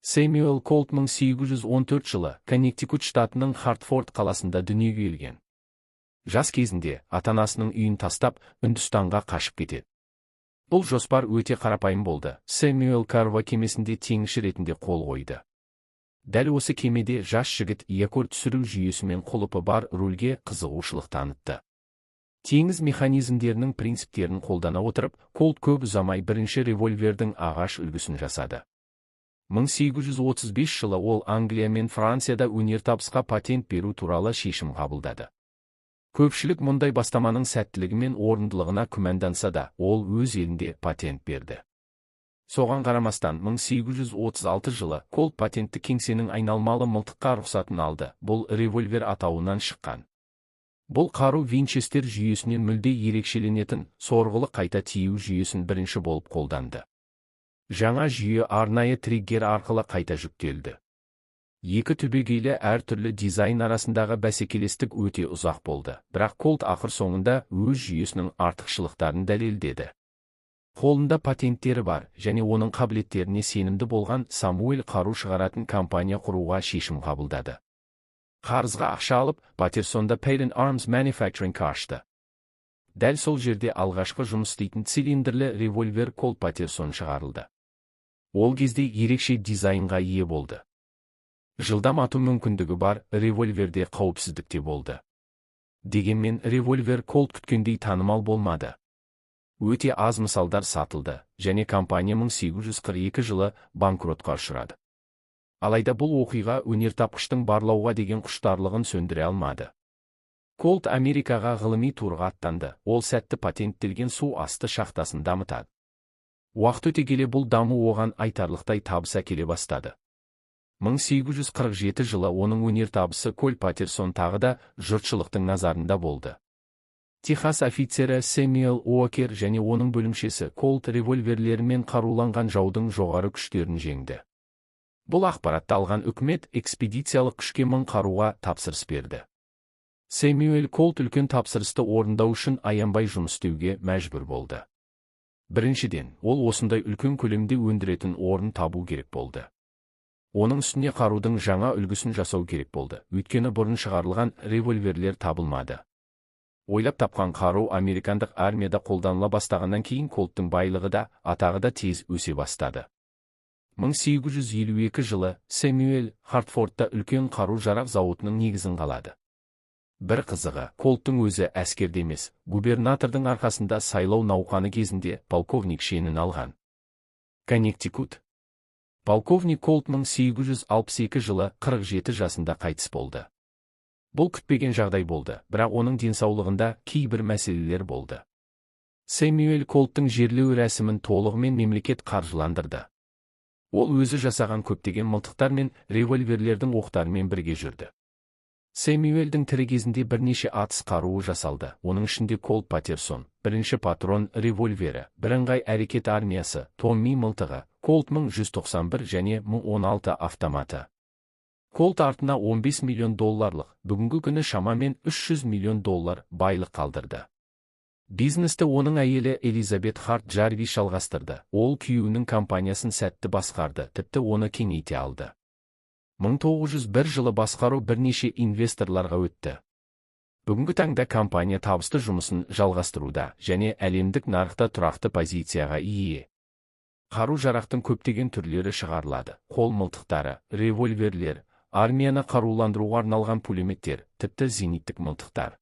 Сэмюэл Колт 1814 жылы Коннектикут штатының Хартфорд қаласында дүниеге келген. Жас кезінде ата-анасының үйін тастап, Үндістанға қашып кетеді. Бұл жоспар өте қарапайым болды. Сэмюэл Карва кемесінде теңізші ретінде қол қойды. Дәл осы кемеде жас жігіт якорь түсіру жүйесімен құлыпы бар рульге қызығушылық танытты. Теңіз механизмдерінің принциптерін қолдана отырып, Колт көп ұзамай бірінші револьвердің ағаш үлгісін жасады. 1835 жылы ол Англия мен Францияда өнертабысқа патент беру туралы шешім қабылдады. Көпшілік мұндай бастаманың сәттілігі мен орындылығына күмәнданса да, ол өз елінде патент берді. Соған қарамастан 1836 жылы Колт патентті кеңсенің айналмалы мылтыққа рұқсатын алды. Бұл револьвер атауынан шыққан. Бұл қару Винчестер жүйесінен мүлде ерекшеленетін сорғылы қайта тию жүйесін бірінші болып қолданды. Жаңа жүйе арнайы триггер арқылы қайта жүктелді. Екі түбегейлі әртүрлі дизайн арасындағы бәсекелестік өте ұзақ болды, бірақ Колт ақыр соңында өз жүйесінің артықшылықтарын дәлелдеді. Қолында патенттері бар және оның қабілеттеріне сенімді болған Самуэль қару шығаратын компания құруға шешім қабылдады. Қарызға ақша алып, Патерсонда Patent Arms Manufacturing ашты. Дәл сол жерде алғашқы жұмыс істейтін цилиндрлі револьвер Колт Патерсон шығарылды. Ол кезде ерекше дизайнға ие болды. Жылдам ату мүмкіндігі бар револьверде қауіпсіздікте болды. Дегенмен револьвер Колт күткендей танымал болмады. Өте аз мысалдар сатылды, және компания 1842 жылы банкротқа ұшырады. Алайда бұл оқиға өнертапқыштың барлауға деген құштарлығын сөндіре алмады. Колт Америкаға ғылыми турға аттанды, ол сәтті патенттелген су асты шахтасын дамытады. Уақыт өте келе бұл даму оған айтарлықтай табыс әкеле бастады. 1847 жылы оның өнертабысы Колт Патерсон тағы да жұртшылықтың назарында болды. Техас офицері Сэмюэл Уокер және оның бөлімшесі Колт револьверлерімен қаруланған жаудың жоғары күштерін жеңді. Бұл ақпаратты алған үкімет экспедициялық күшке 1000 қаруға тапсырыс берді. Сэмюэл Колт үлкен тапсырысты орындау үшін аянбай жұмыс істеуге мәжбүр болды. Біріншіден, ол осындай үлкен көлемде өндіретін орын табу керек болды. Оның үстіне қарудың жаңа үлгісін жасау керек болды, өйткені бұрын шығарылған револьверлер табылмады. Ойлап тапқан қару американдық армияда қолданыла бастағаннан кейін Колттың байлығы да, атағы да тез өсе бастады. 1852 жылы Сэмюэл Хартфордта үлкен қару-жарақ зауытының негізін қалады. Бір қызығы, Колттың өзі әскерде емес, губернатордың арқасында сайлау науқаны кезінде полковник шенін алған. Коннектикут. Полковник Колт 1862 жылы 47 жасында қайтыс болды. Бұл күтпеген жағдай болды, бірақ оның денсаулығында кейбір мәселелер болды. Сэмюэл Колттың жерлеу рәсімін толығымен мемлекет қаржыландырды. Ол өзі жасаған көптеген мылтықтар мен револьверлердің оқтарымен бірге жүрді. Сэмюэлдің тірі кезінде бірнеше атыс қаруы жасалды, оның ішінде Колт Патерсон, бірінші патрон револьвері, бірыңғай әрекет армиясы, Томми мылтығы, Колт 1191 және 1016 автоматы. Колт артына $15 миллион, бүгінгі күні шамамен $300 миллион байлық қалдырды. Бизнесті оның әйелі Элизабет Харт Джарвиш жалғастырды. Ол күйеуінің компаниясын сәтті басқарды, тіпті оны кеңейте алды. 1901 жылы басқару бірнеше инвесторларға өтті. Бүгінгі таңда компания табысты жұмысын жалғастыруда және әлемдік нарықта тұрақты позицияға ие. Қару-жарақтың көптеген түрлері шығарылады. Қол мылтықтары, револьверлер, армияны қаруландыруға арналған пулеметтер, тіпті зениттік мылтықтар.